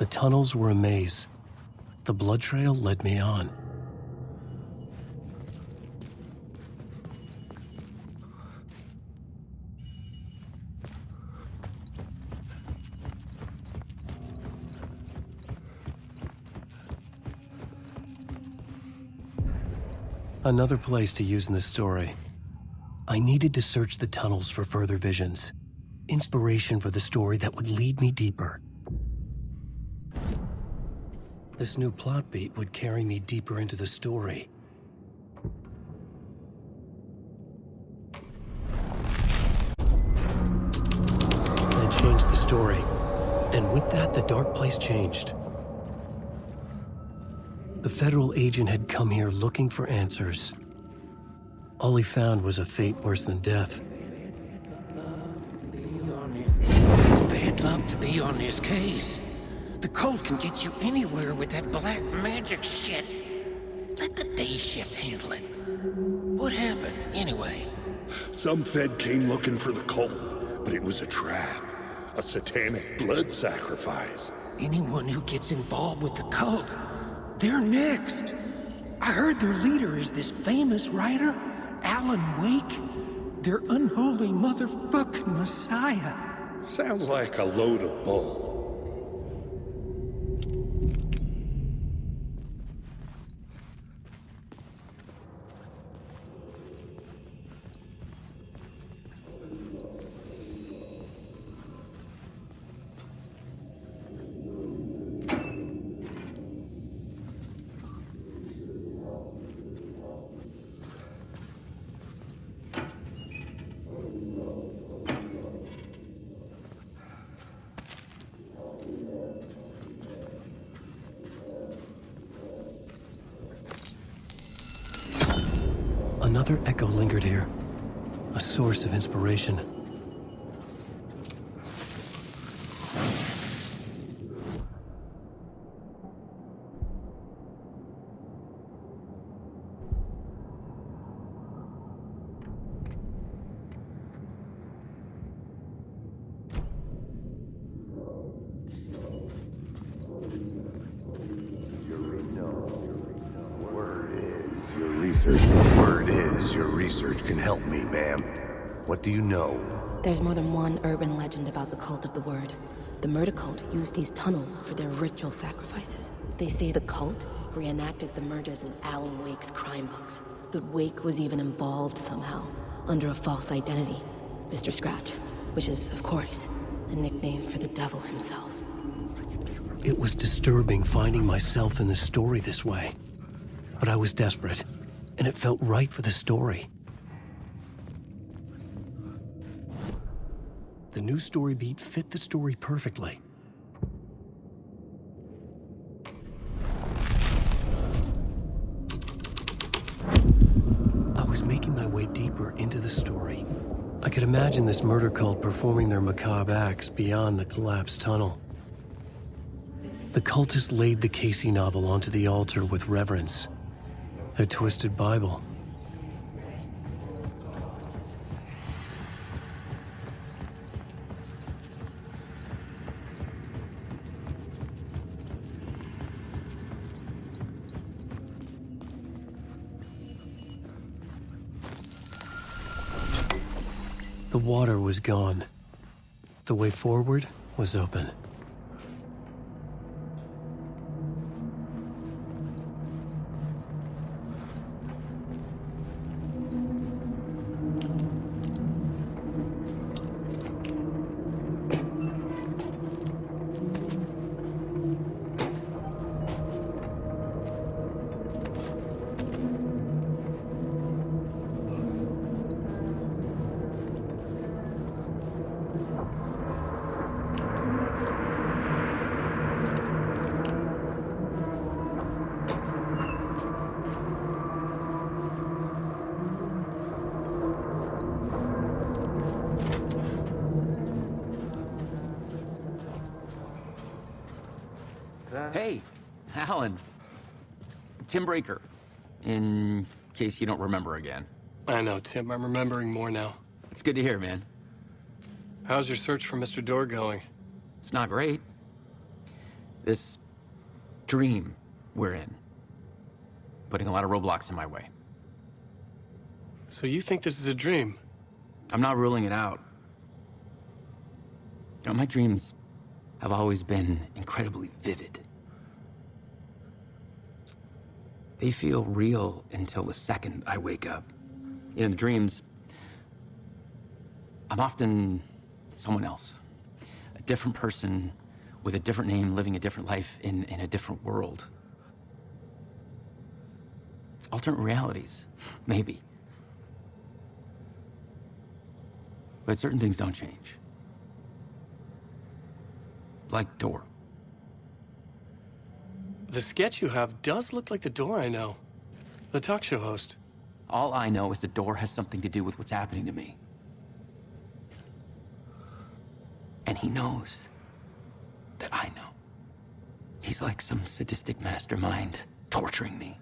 The tunnels were a maze. The blood trail led me on. Another place to use in this story. I needed to search the tunnels for further visions. Inspiration for the story that would lead me deeper. This new plot beat would carry me deeper into the story. I changed the story, and with that, the dark place changed. The federal agent had come here looking for answers. All he found was a fate worse than death. It's bad luck to be on this case. The cult can get you anywhere with that black magic shit. Let the day shift handle it. What happened, anyway? Some Fed came looking for the cult, but it was a trap. A satanic blood sacrifice. Anyone who gets involved with the cult, they're next. I heard their leader is this famous writer, Alan Wake. Their unholy motherfucking messiah. Sounds like a load of bull. Another echo lingered here, a source of inspiration. Research can help me, ma'am. What do you know? There's more than one urban legend about the cult of the word. The murder cult used these tunnels for their ritual sacrifices. They say the cult reenacted the murders in Alan Wake's crime books. That Wake was even involved somehow, under a false identity. Mr. Scratch, which is, of course, a nickname for the devil himself. It was disturbing finding myself in the story this way. But I was desperate, and it felt right for the story. The new story beat fit the story perfectly. I was making my way deeper into the story. I could imagine this murder cult performing their macabre acts beyond the collapsed tunnel. The cultists laid the Casey novel onto the altar with reverence. Their twisted Bible. The water was gone. The way forward was open. Hey, Alan. Tim Breaker, in case you don't remember again. I know, Tim. I'm remembering more now. It's good to hear, man. How's your search for Mr. Door going? It's not great. This dream we're in, putting a lot of roadblocks in my way. So you think this is a dream? I'm not ruling it out. You know, my dreams have always been incredibly vivid. They feel real until the second I wake up. In the dreams, I'm often someone else. A different person with a different name, living a different life in a different world. Alternate realities, maybe. But certain things don't change. Like Door. The sketch you have does look like the Door I know. The talk show host. All I know is the Door has something to do with what's happening to me. And he knows that I know. He's like some sadistic mastermind torturing me.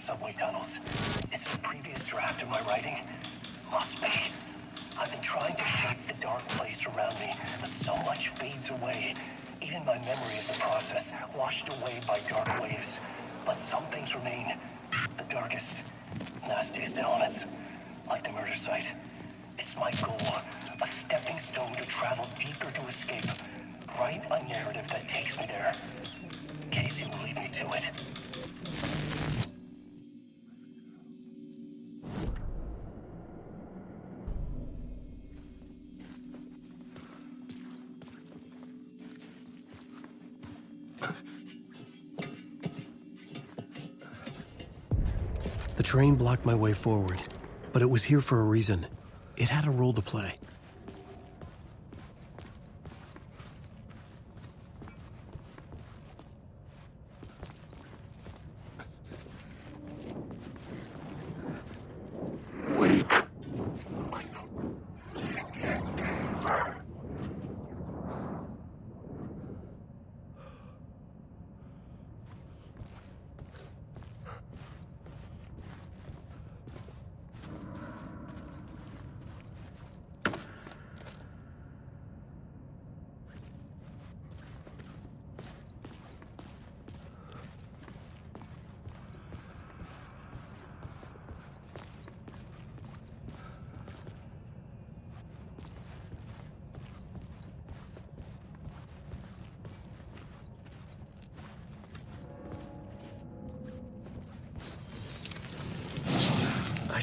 subway tunnels. Is it a previous draft of my writing? Must be. I've been trying to shape the dark place around me, but so much fades away. Even my memory of the process, washed away by dark waves. But some things remain. The darkest, nastiest elements, like the murder site. It's my goal, a stepping stone to travel deeper to escape. Write a narrative that takes me there. Casey will lead me to it. The train blocked my way forward, but it was here for a reason. It had a role to play.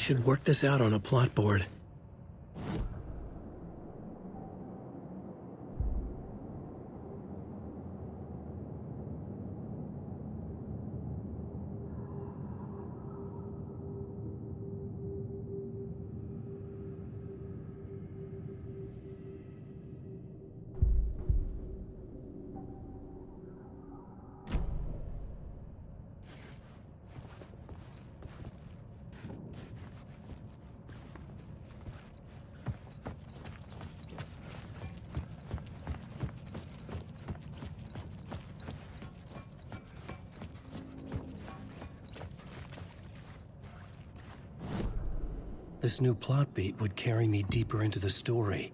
should work this out on a plot board. This new plot beat would carry me deeper into the story.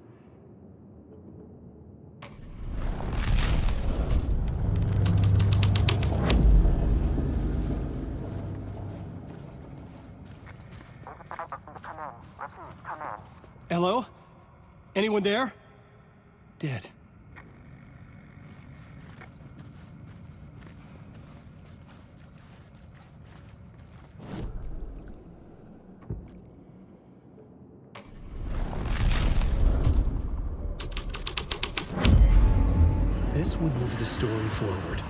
Hello? Anyone there? Dead. This would move the story forward.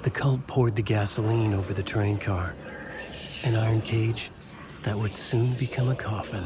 The cult poured the gasoline over the train car. An iron cage that would soon become a coffin.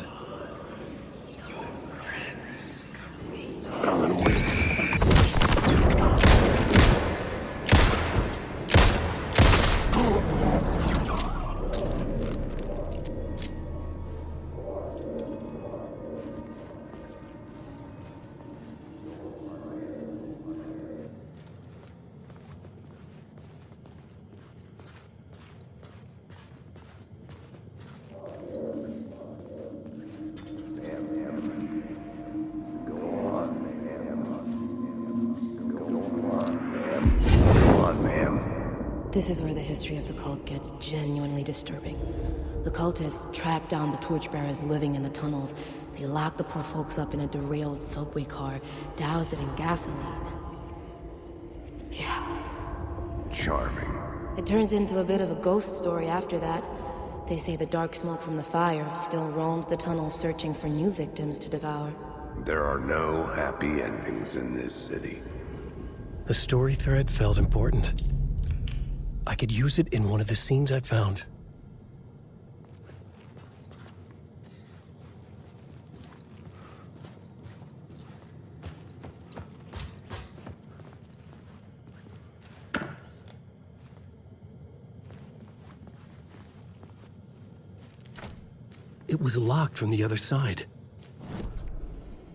This is where the history of the cult gets genuinely disturbing. The cultists tracked down the torchbearers living in the tunnels. They locked the poor folks up in a derailed subway car, doused it in gasoline. Yeah. Charming. It turns into a bit of a ghost story after that. They say the dark smoke from the fire still roams the tunnels searching for new victims to devour. There are no happy endings in this city. The story thread felt important. I could use it in one of the scenes I'd found. It was locked from the other side.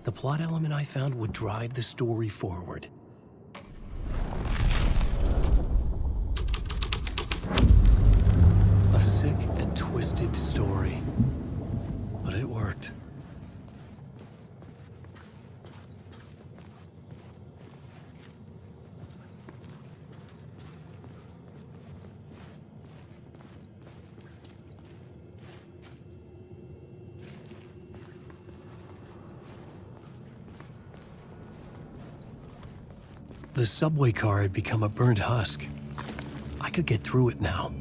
The plot element I found would drive the story forward. A sick and twisted story, but it worked. The subway car had become a burnt husk. I could get through it now.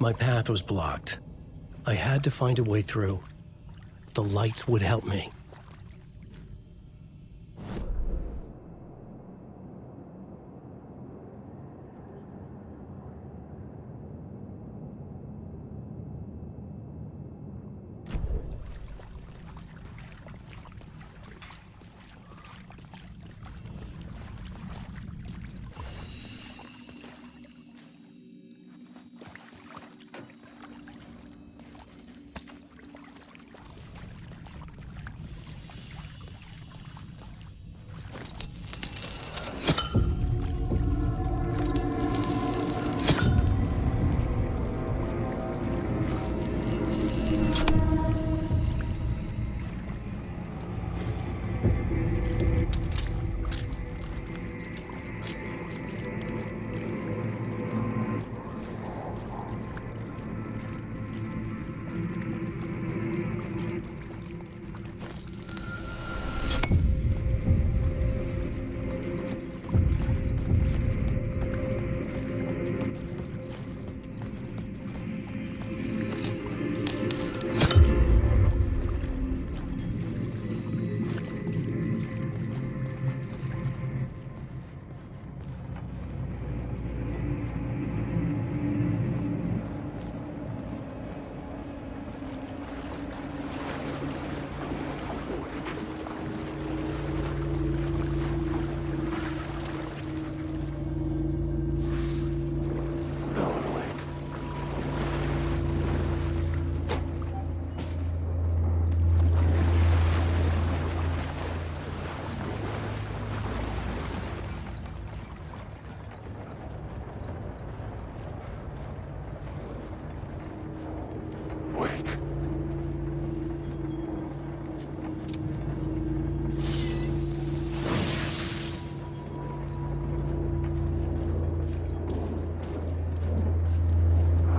My path was blocked. I had to find a way through. The lights would help me.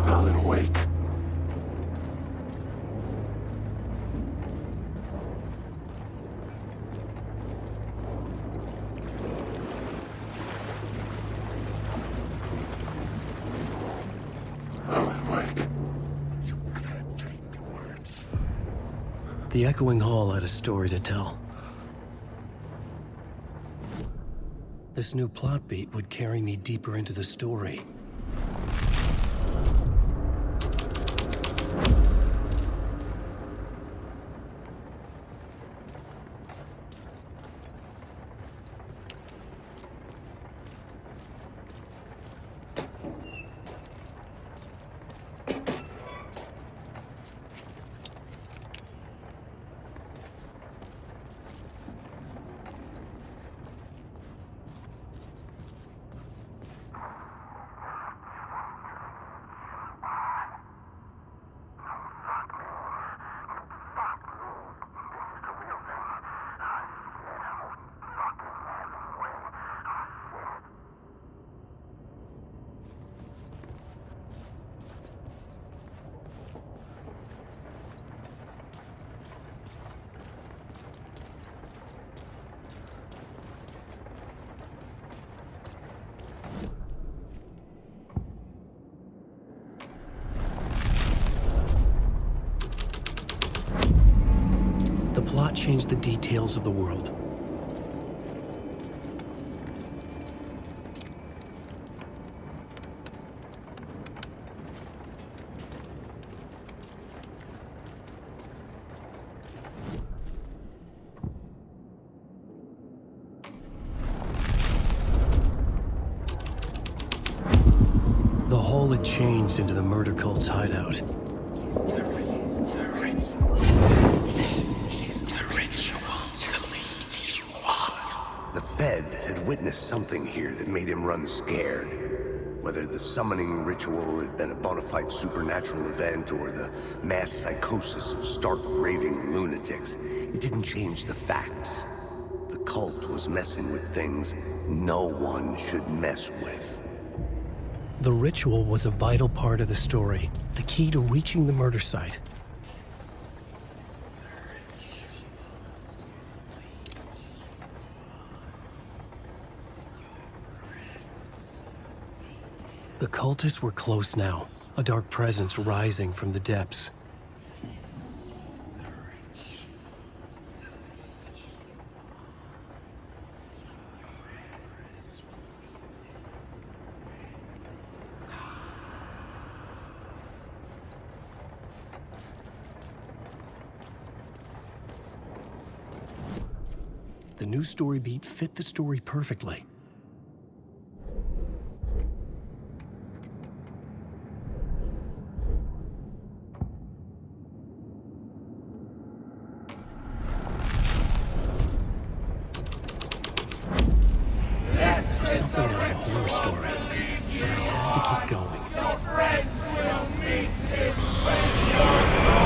Alan Wake. Alan Wake. You can't take the words. The echoing hall had a story to tell. This new plot beat would carry me deeper into the story. The plot changed the details of the world. The hall had changed into the murder cult's hideout. Fed had witnessed something here that made him run scared. Whether the summoning ritual had been a bona fide supernatural event or the mass psychosis of stark raving lunatics, it didn't change the facts. The cult was messing with things no one should mess with. The ritual was a vital part of the story, the key to reaching the murder site. The cultists were close now. A dark presence rising from the depths. The new story beat fit the story perfectly. Something out of a horror story, but I had to keep going. Your friends will meet him when you're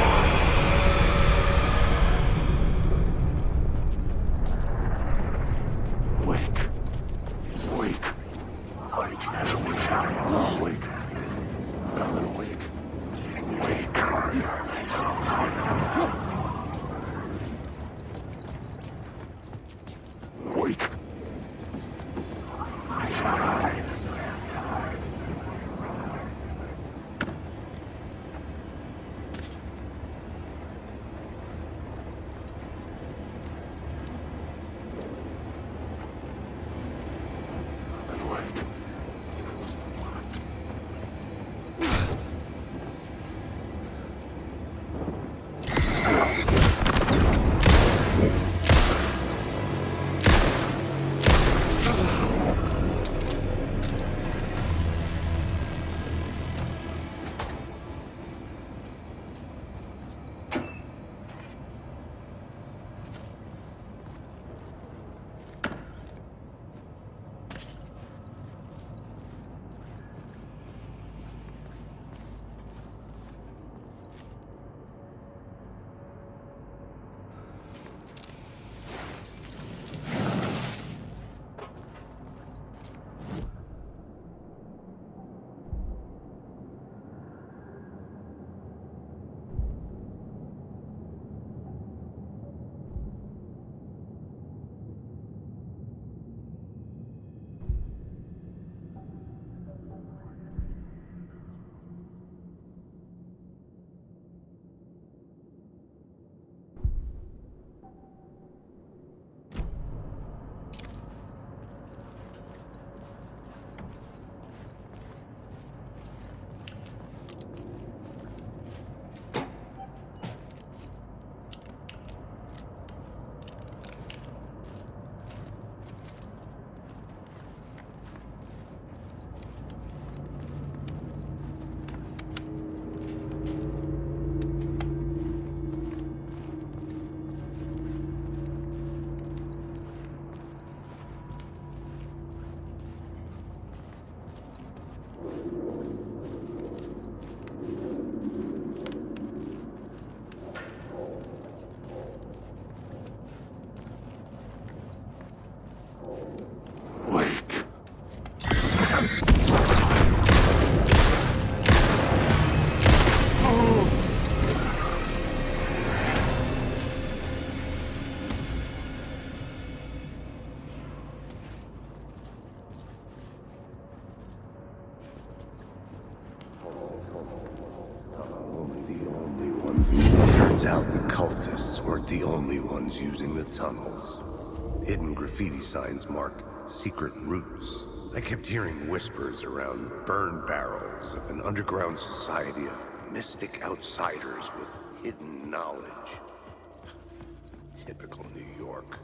Turns out the cultists weren't the only ones using the tunnels. Hidden graffiti signs marked secret routes. I kept hearing whispers around burn barrels of an underground society of mystic outsiders with hidden knowledge. Typical New York.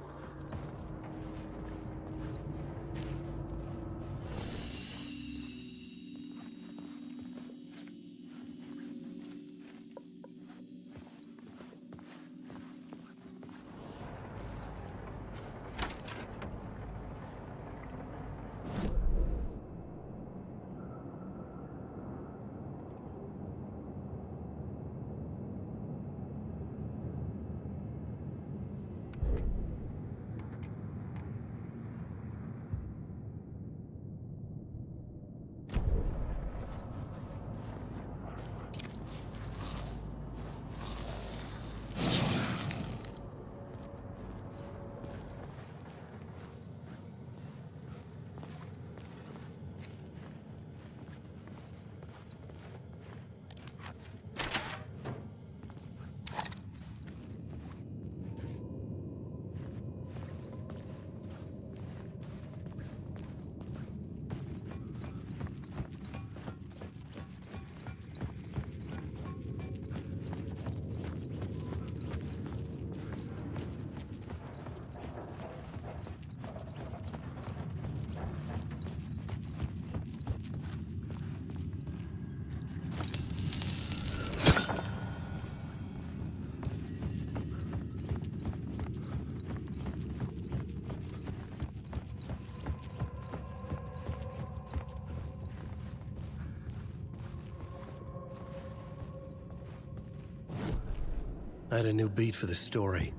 I had a new beat for the story.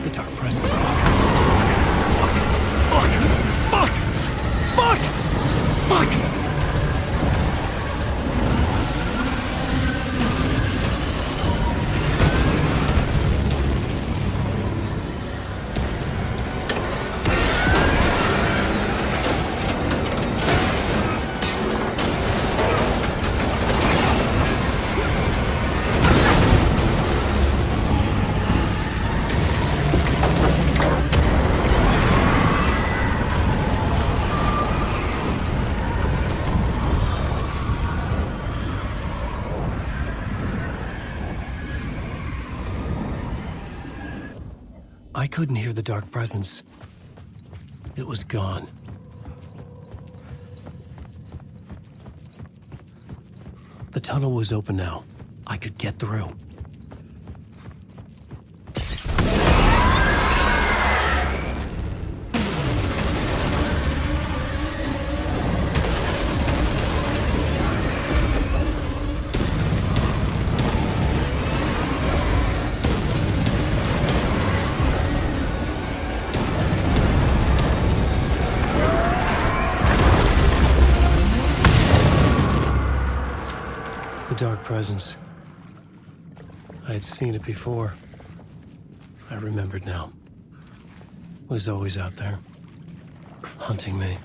The dark presence. Fuck! I couldn't hear the dark presence. It was gone. The tunnel was open now. I could get through. Dark presence. I had seen it before. I remembered now. It was always out there, hunting me.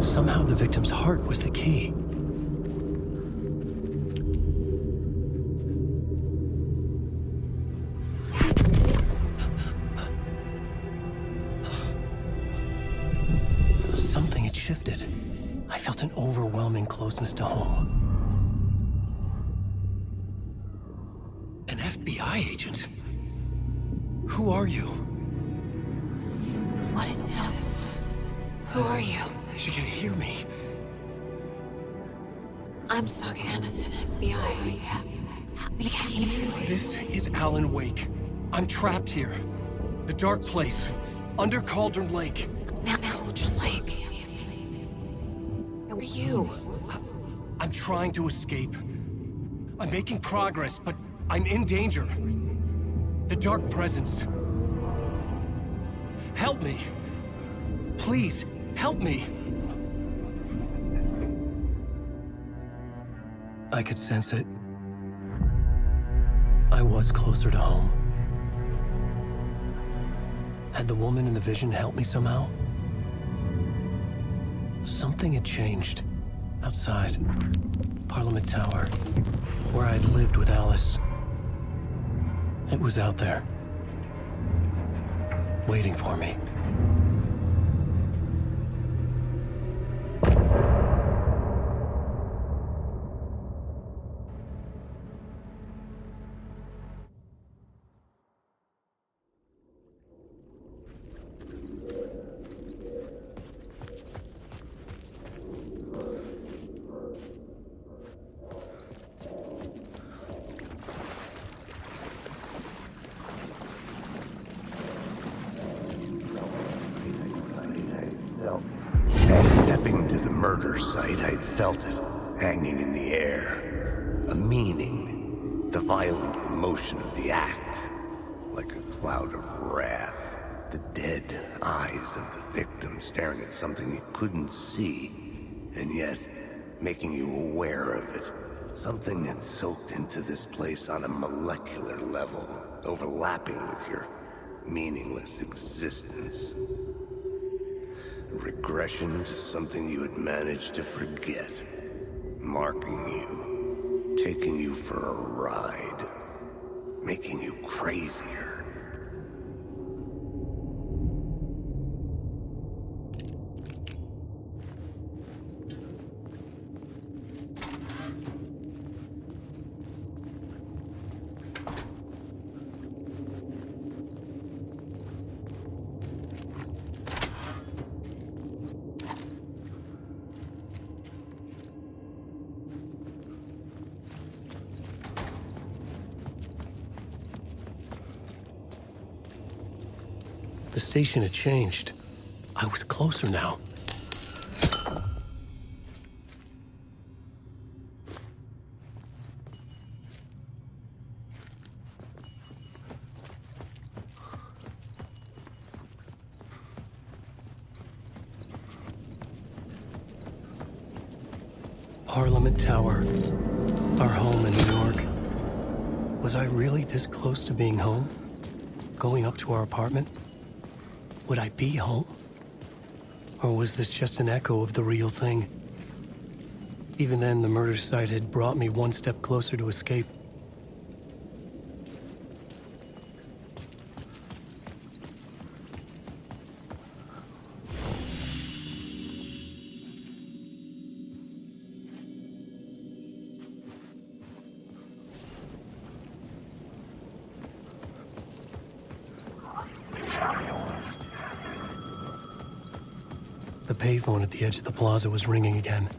Somehow the victim's heart was the key. Something had shifted. I felt an overwhelming closeness to home. An FBI agent? Who are you? What is this? Who are you? She can hear me. I'm Saga Anderson, FBI. This is Alan Wake. I'm trapped here. The dark place. Under Cauldron Lake. Cauldron Lake. Where are you? I'm trying to escape. I'm making progress, but I'm in danger. The dark presence. Help me. Please, help me. I could sense it. I was closer to home. Had the woman in the vision helped me somehow? Something had changed. Outside. Parliament Tower. Where I'd lived with Alice. It was out there. Waiting for me. Stepping to the murder site, I'd felt it, hanging in the air. A meaning, the violent emotion of the act, like a cloud of wrath. The dead eyes of the victim staring at something you couldn't see, and yet making you aware of it. Something had soaked into this place on a molecular level, overlapping with your meaningless existence. Regression to something you had managed to forget. Marking you. Taking you for a ride. Making you crazier. The station had changed. I was closer now. Parliament Tower, our home in New York. Was I really this close to being home? Going up to our apartment? Would I be home? Or was this just an echo of the real thing? Even then, the murder site had brought me one step closer to escape. The payphone at the edge of the plaza was ringing again.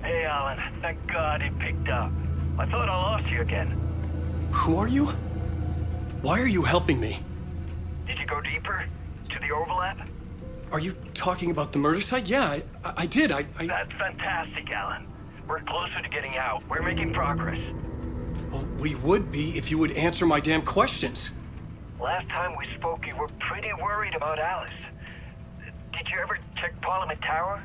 Hey, Alan. Thank God it picked up. I thought I lost you again. Who are you? Why are you helping me? Did you go deeper? To the overlap? Are you talking about the murder site? Yeah, I did. That's fantastic, Alan. We're closer to getting out. We're making progress. Well, we would be if you would answer my damn questions. Last time we spoke, you were pretty worried about Alice. Did you ever check Parliament Tower?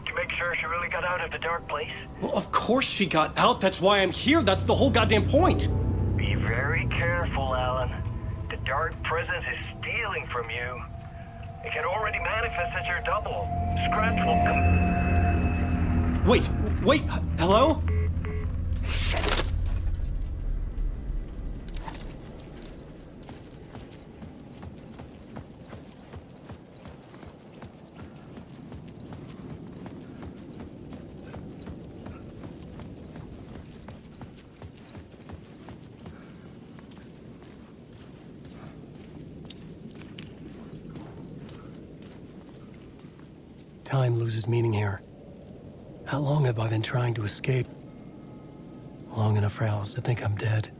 To make sure she really got out of the dark place? Well, of course she got out. That's why I'm here. That's the whole goddamn point. Be very careful, Alan. The dark presence is stealing from you. It can already manifest as your double. Scratch will come... Wait, hello? Time loses meaning here. How long have I been trying to escape? Long enough for Alice to think I'm dead.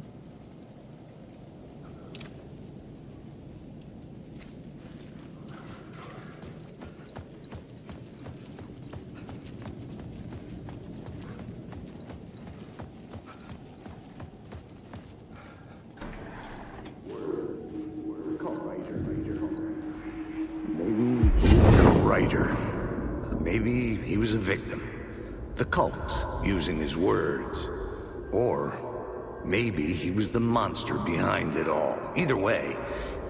Maybe he was a victim. The cult, using his words. Or maybe he was the monster behind it all. Either way,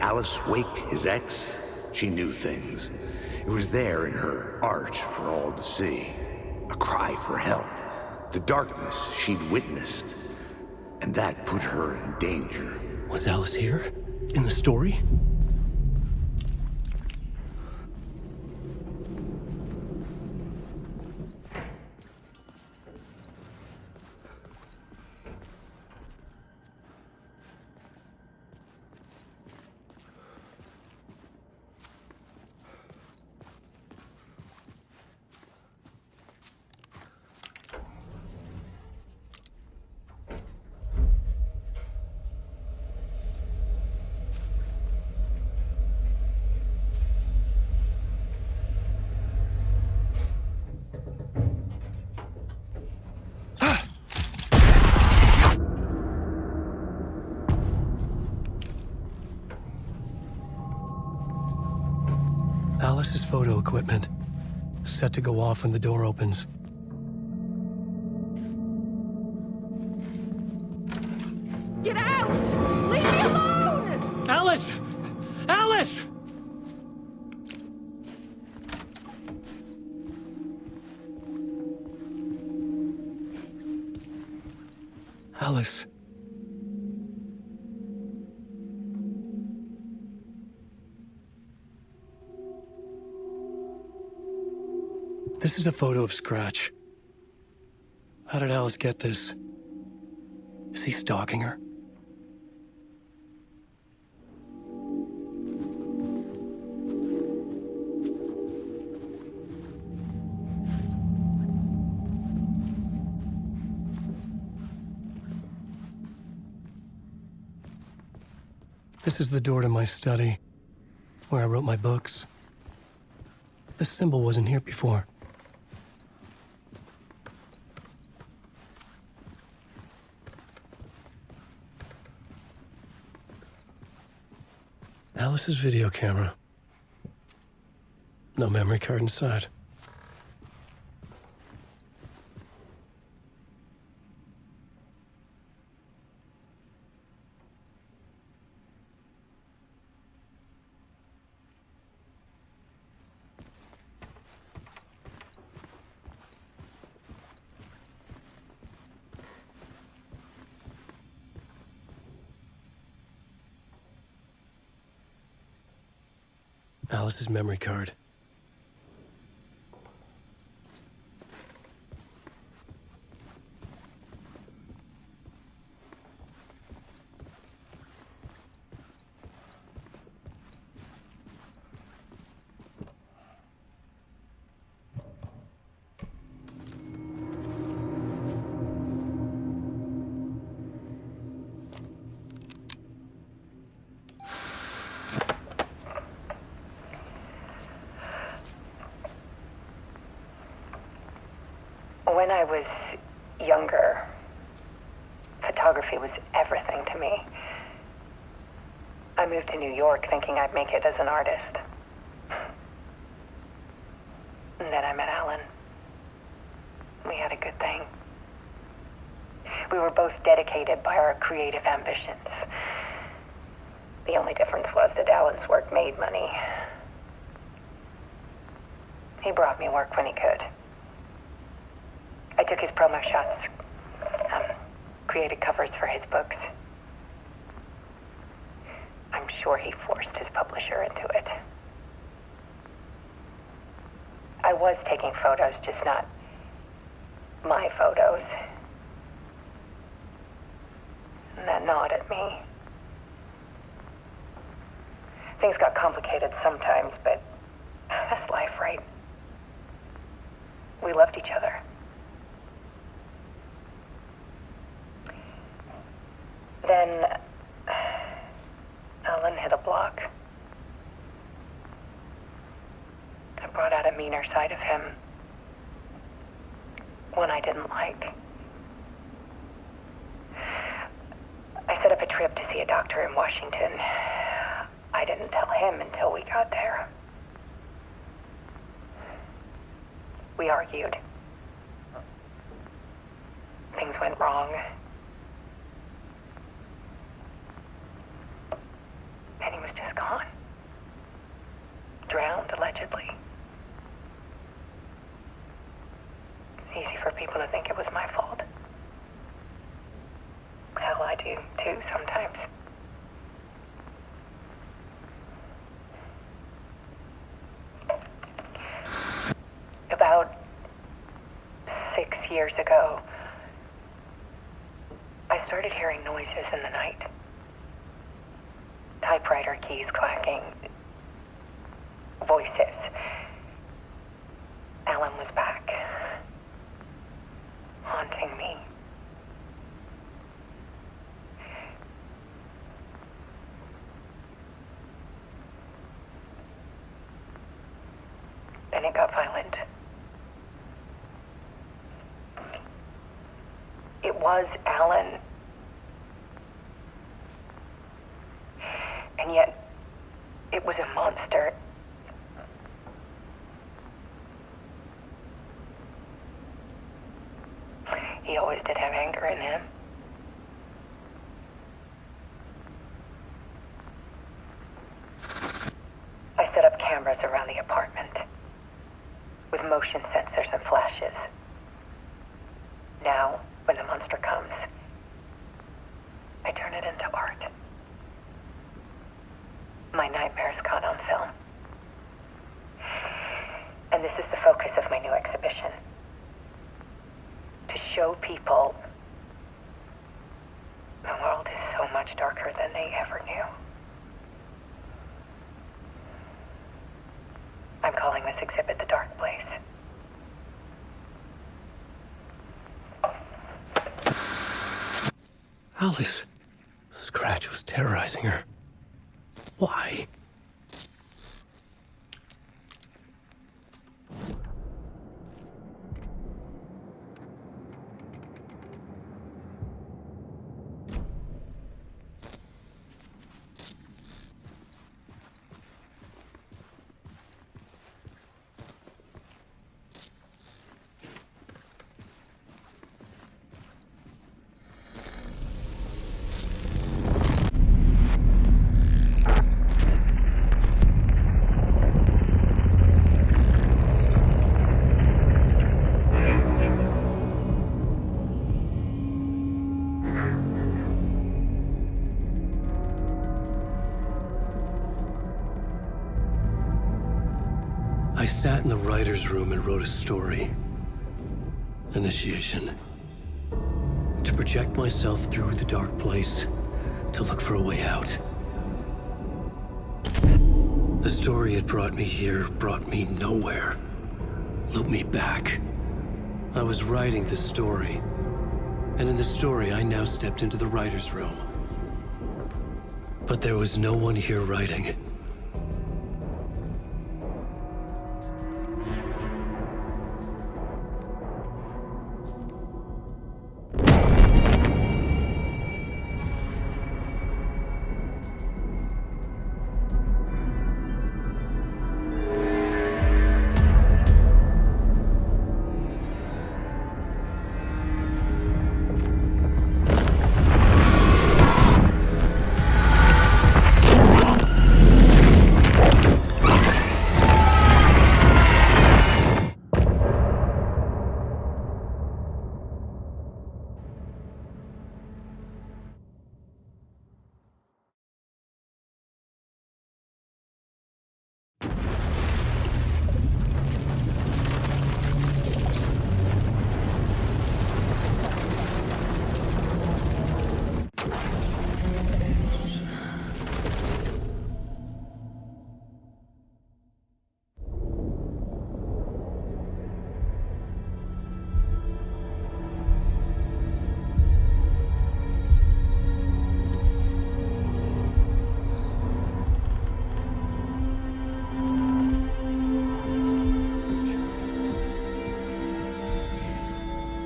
Ellis Uweyk, his ex, she knew things. It was there in her art for all to see. A cry for help. The darkness she'd witnessed. And that put her in danger. Was Alice here? In the story? Alice's photo equipment, set to go off when the door opens. Get out! Leave me alone! Alice! Alice! Alice. This is a photo of Scratch. How did Alice get this? Is he stalking her? This is the door to my study, where I wrote my books. This symbol wasn't here before. Alice's video camera. No memory card inside. Alice's memory card. When I was younger, photography was everything to me. I moved to New York thinking I'd make it as an artist. And then I met Alan. We had a good thing. We were both dedicated by our creative ambitions. The only difference was that Alan's work made money. He brought me work when he could. I took his promo shots, created covers for his books. I'm sure he forced his publisher into it. I was taking photos, just not my photos. And that gnawed at me. Things got complicated sometimes, but that's life, right? We loved each other. Then Alan hit a block. I brought out a meaner side of him. One I didn't like. I set up a trip to see a doctor in Washington. I didn't tell him until we got there. We argued. Things went wrong. And he was just gone. Drowned, allegedly. It's easy for people to think it was my fault. Hell, I do, too, sometimes. About 6 years ago, I started hearing noises in the night. Typewriter keys clacking. Voices. Alan was back. Haunting me. Then it got violent. It was Alan. And yet, it was a monster. He always did have anger in him. I set up cameras around the apartment with motion sensors and flashes. Now, when the monster comes, I turn it into art. My nightmares caught on film. And this is the focus of my new exhibition. To show people the world is so much darker than they ever knew. I'm calling this exhibit The Dark Place. Alice. Scratch was terrorizing her. Why? I sat in the writer's room and wrote a story. Initiation. To project myself through the dark place, to look for a way out. The story had brought me here, brought me nowhere. Looped me back. I was writing the story. And in the story, I now stepped into the writer's room. But there was no one here writing it.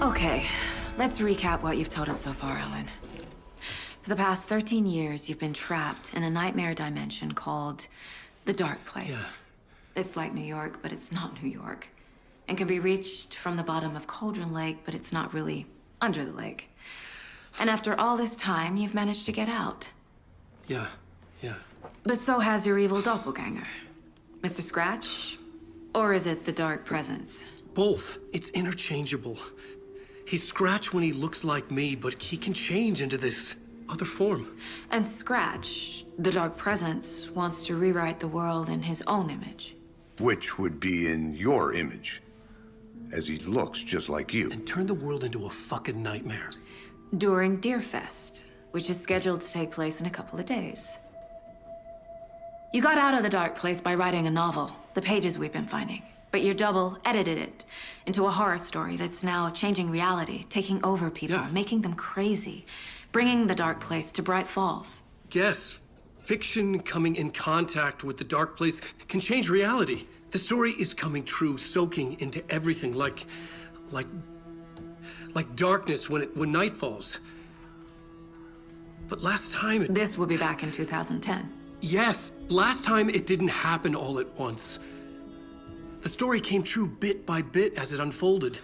Okay, let's recap what you've told us so far, Ellen. For the past 13 years, you've been trapped in a nightmare dimension called the Dark Place. Yeah. It's like New York, but it's not New York. And can be reached from the bottom of Cauldron Lake, but it's not really under the lake. And after all this time, you've managed to get out. Yeah. But so has your evil doppelganger. Mr. Scratch? Or is it the Dark Presence? Both. It's interchangeable. He's Scratch when he looks like me, but he can change into this other form. And Scratch, the Dark Presence, wants to rewrite the world in his own image. Which would be in your image, as he looks just like you. And turn the world into a fucking nightmare. During Deerfest, which is scheduled to take place in a couple of days. You got out of the Dark Place by writing a novel, the pages we've been finding. But your double edited it into a horror story that's now changing reality, taking over people, making them crazy, bringing the Dark Place to Bright Falls. Yes, fiction coming in contact with the Dark Place can change reality. The story is coming true, soaking into everything like darkness when night falls. But last time This will be back in 2010. Yes, last time it didn't happen all at once. The story came true bit by bit as it unfolded.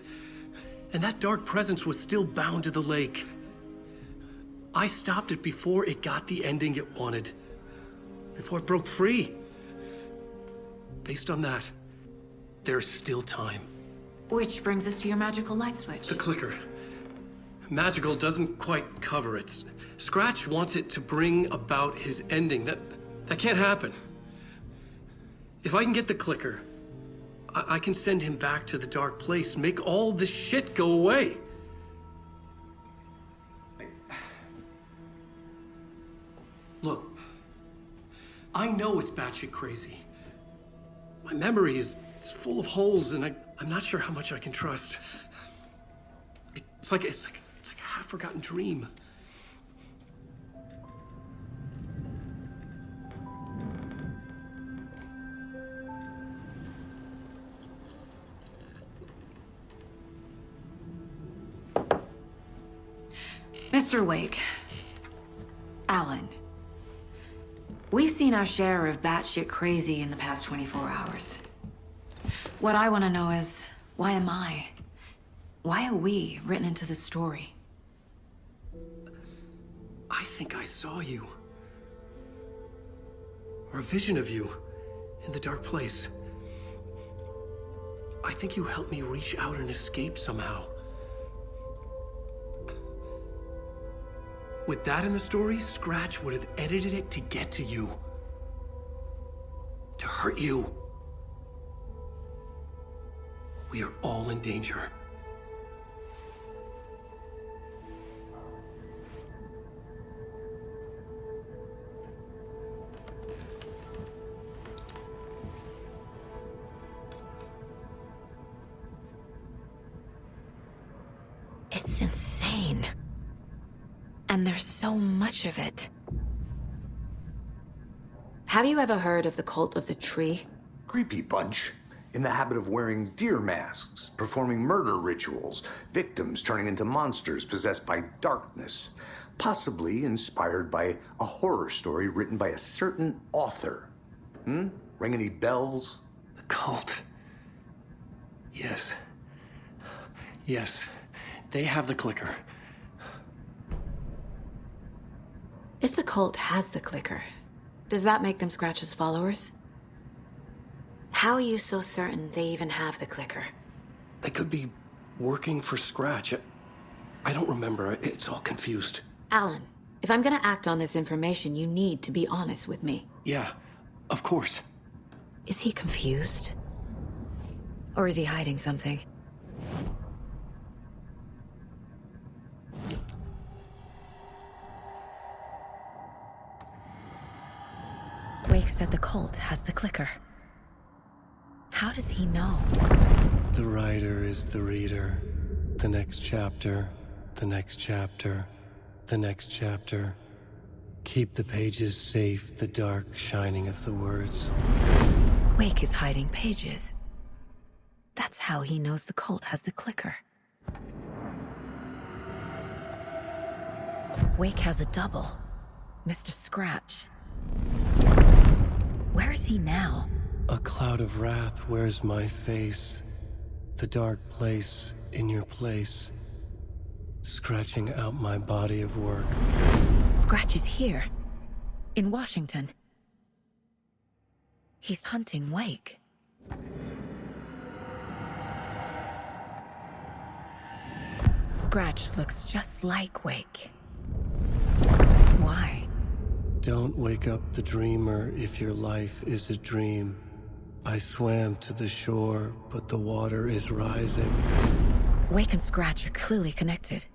And that dark presence was still bound to the lake. I stopped it before it got the ending it wanted. Before it broke free. Based on that, there's still time. Which brings us to your magical light switch. The clicker. Magical doesn't quite cover it. Scratch wants it to bring about his ending. That can't happen. If I can get the clicker, I can send him back to the Dark Place, make all this shit go away. Look, I know it's batshit crazy. My memory is full of holes, and I'm not sure how much I can trust. It's like a half-forgotten dream. Mr. Wake. Alan. We've seen our share of batshit crazy in the past 24 hours. What I want to know is, why am I? Why are we written into the story? I think I saw you. Or a vision of you in the dark place. I think you helped me reach out and escape somehow. With that in the story, Scratch would have edited it to get to you. To hurt you. We are all in danger. It's insane. And there's so much of it. Have you ever heard of the cult of the tree? Creepy bunch. In the habit of wearing deer masks, performing murder rituals, victims turning into monsters possessed by darkness, possibly inspired by a horror story written by a certain author. Ring any bells? The cult. Yes. Yes. They have the clicker. If the cult has the clicker, does that make them Scratch's followers? How are you so certain they even have the clicker? They could be working for Scratch. I don't remember. It's all confused. Alan, if I'm gonna act on this information, you need to be honest with me. Yeah, of course. Is he confused? Or is he hiding something? Wake said the cult has the clicker. How does he know? The writer is the reader. The next chapter, the next chapter, the next chapter. Keep the pages safe, the dark shining of the words. Wake is hiding pages. That's how he knows the cult has the clicker. Wake has a double. Mr. Scratch. Where is he now? A cloud of wrath wears my face. The dark place in your place. Scratching out my body of work. Scratch is here. In Washington. He's hunting Wake. Scratch looks just like Wake. Why? Don't wake up the dreamer if your life is a dream. I swam to the shore, but the water is rising. Wake and Scratch are clearly connected.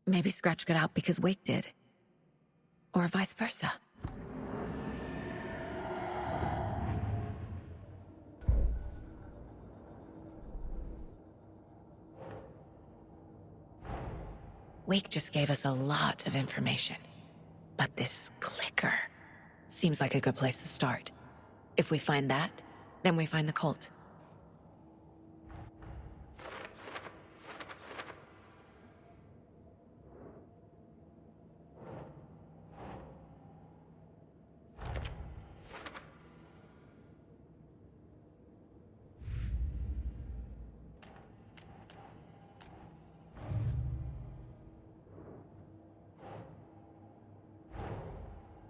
Maybe Scratch got out because Wake did. Or vice versa. Wake just gave us a lot of information. But this clicker seems like a good place to start. If we find that, then we find the cult.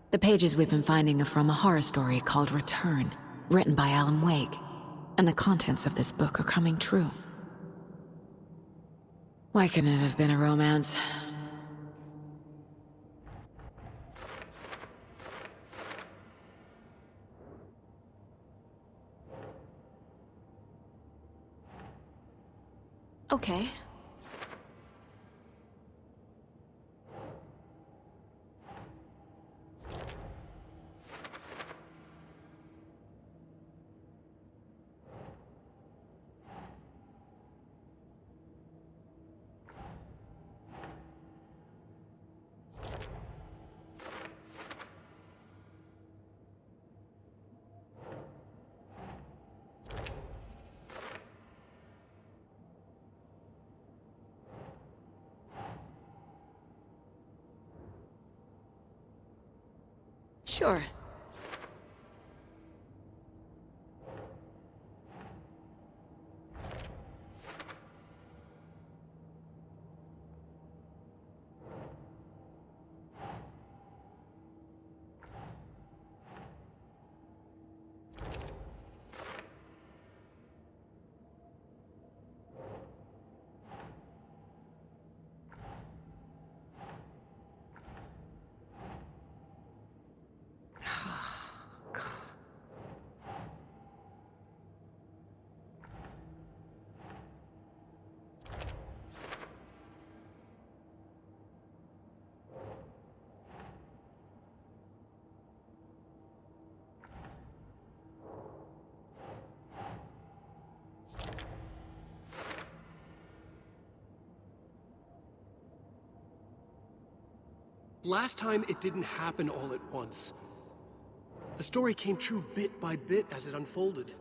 The pages we've been finding are from a horror story called Return, written by Alan Wake, and the contents of this book are coming true. Why couldn't it have been a romance? Okay. Sure. Last time, it didn't happen all at once. The story came true bit by bit as it unfolded.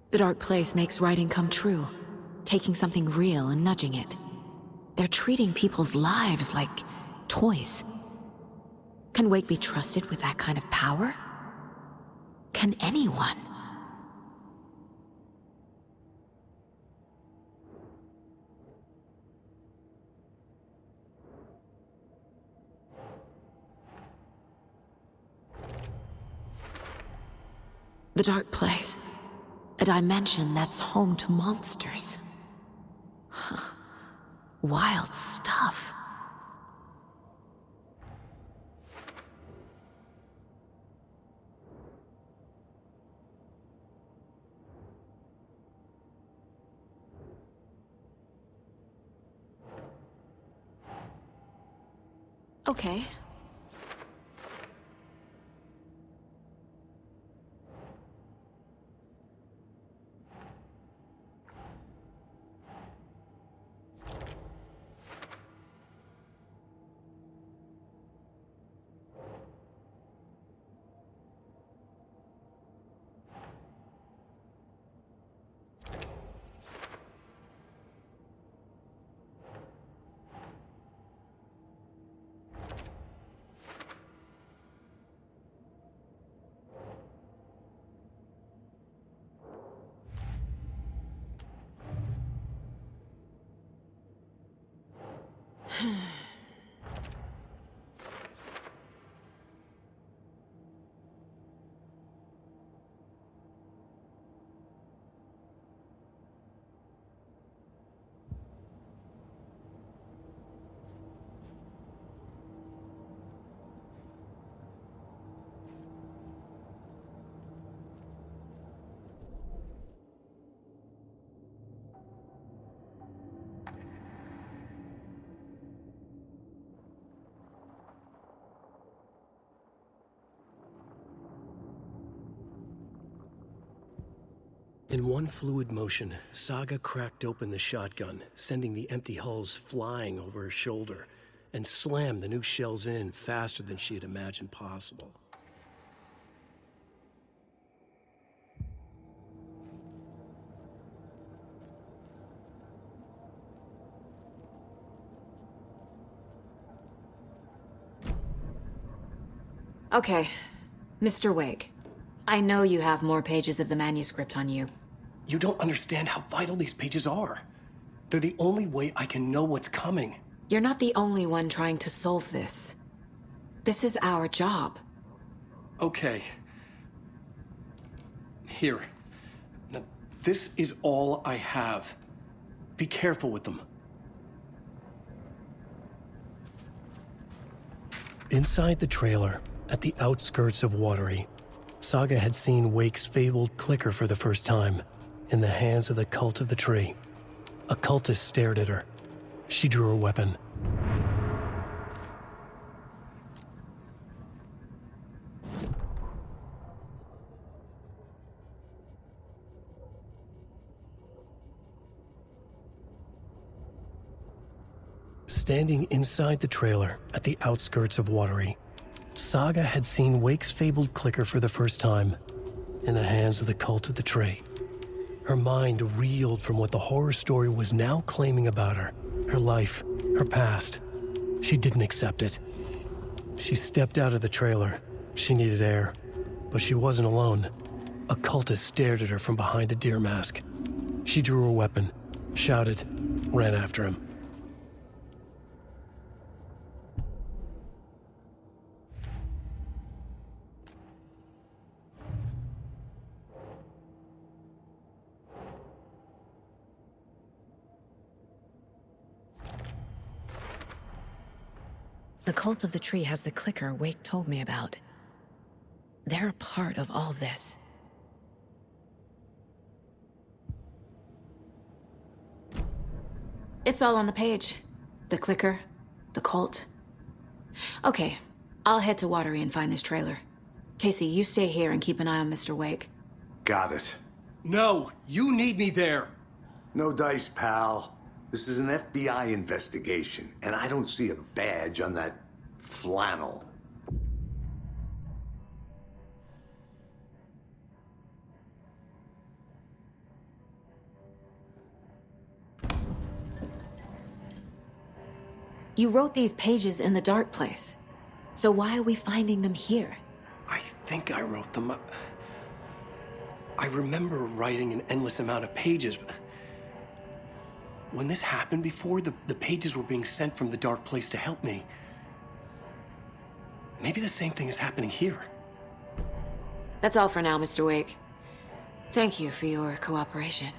The dark place makes writing come true, taking something real and nudging it. They're treating people's lives like toys. Can Wake be trusted with that kind of power? Can anyone? The dark place. A dimension that's home to monsters. Huh. Wild stuff. Okay. In one fluid motion, Saga cracked open the shotgun, sending the empty hulls flying over her shoulder, and slammed the new shells in faster than she had imagined possible. Okay, Mr. Wake. I know you have more pages of the manuscript on you. You don't understand how vital these pages are. They're the only way I can know what's coming. You're not the only one trying to solve this. This is our job. Okay. Here. Now, this is all I have. Be careful with them. Inside the trailer, at the outskirts of Watery, Saga had seen Wake's fabled clicker for the first time, in the hands of the Cult of the Tree. A cultist stared at her. She drew her weapon. Standing inside the trailer at the outskirts of Watery, Saga had seen Wake's fabled clicker for the first time, in the hands of the cult of the tree. Her mind reeled from what the horror story was now claiming about her life, her past. She didn't accept it. She stepped out of the trailer. She needed air, but she wasn't alone. A cultist stared at her from behind a deer mask. She drew her weapon, shouted, ran after him. The cult of the tree has the clicker Wake told me about. They're a part of all this. It's all on the page. The clicker, the cult. Okay, I'll head to Watery and find this trailer. Casey, you stay here and keep an eye on Mr. Wake. Got it. No, you need me there. No dice, pal. This is an FBI investigation, and I don't see a badge on that flannel. You wrote these pages in the dark place. So why are we finding them here? I think I wrote them up. I remember writing an endless amount of pages, but when this happened before, the pages were being sent from the dark place to help me. Maybe the same thing is happening here. That's all for now, Mr. Wake. Thank you for your cooperation.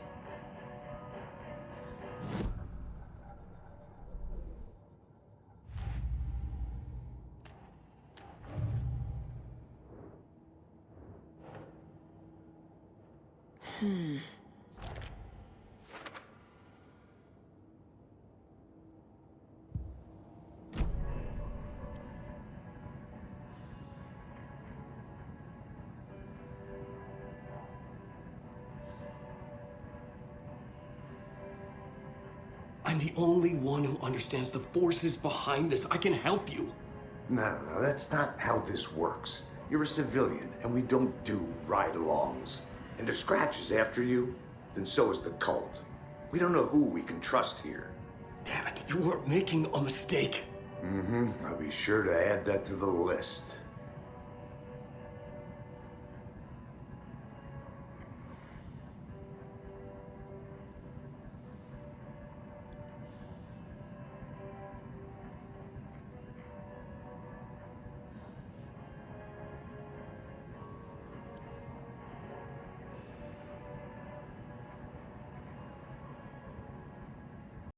I'm the only one who understands the forces behind this. I can help you. No, that's not how this works. You're a civilian, and we don't do ride-alongs. And if Scratch is after you, then so is the cult. We don't know who we can trust here. Damn it, you are making a mistake. I'll be sure to add that to the list.